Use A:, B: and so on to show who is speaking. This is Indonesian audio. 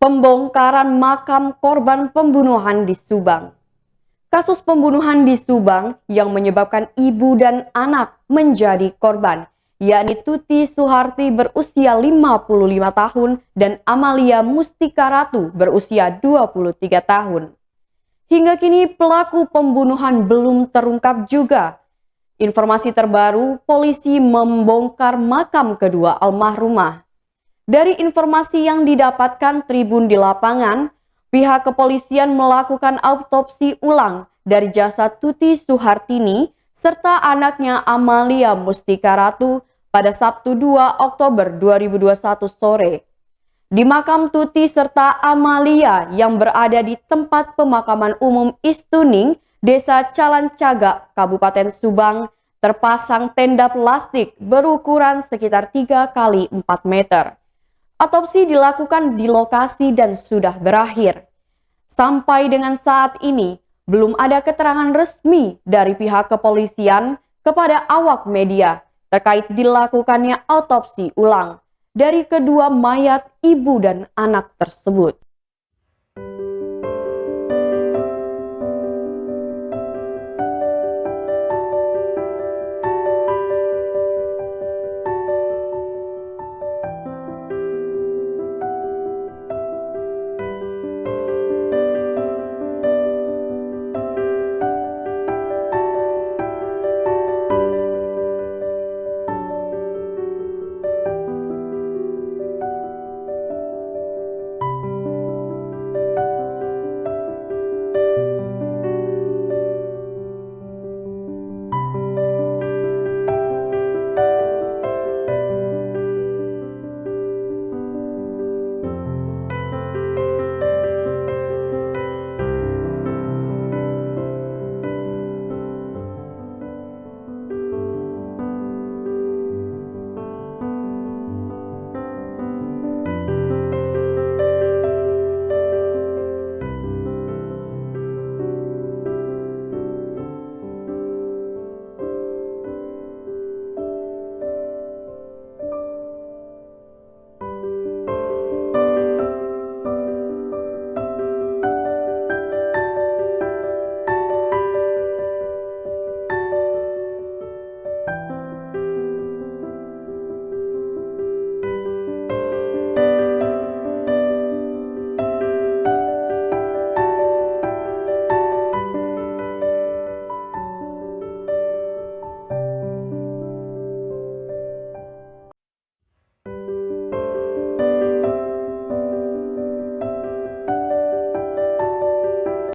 A: Pembongkaran makam korban pembunuhan di Subang. Kasus pembunuhan di Subang yang menyebabkan ibu dan anak menjadi korban, yakni Tuti Suharti berusia 55 tahun dan Amalia Mustika Ratu berusia 23 tahun. Hingga kini pelaku pembunuhan belum terungkap juga. Informasi terbaru, polisi membongkar makam kedua almarhumah. Dari informasi yang didapatkan Tribun di lapangan, pihak kepolisian melakukan autopsi ulang dari jasad Tuti Suhartini serta anaknya Amalia Mustika Ratu pada Sabtu 2 Oktober 2021 sore. Di makam Tuti serta Amalia yang berada di tempat pemakaman umum Istuning, Desa Calancagak, Kabupaten Subang, terpasang tenda plastik berukuran sekitar 3 kali 4 meter. Otopsi dilakukan di lokasi dan sudah berakhir. Sampai dengan saat ini, belum ada keterangan resmi dari pihak kepolisian kepada awak media terkait dilakukannya autopsi ulang dari kedua mayat ibu dan anak tersebut.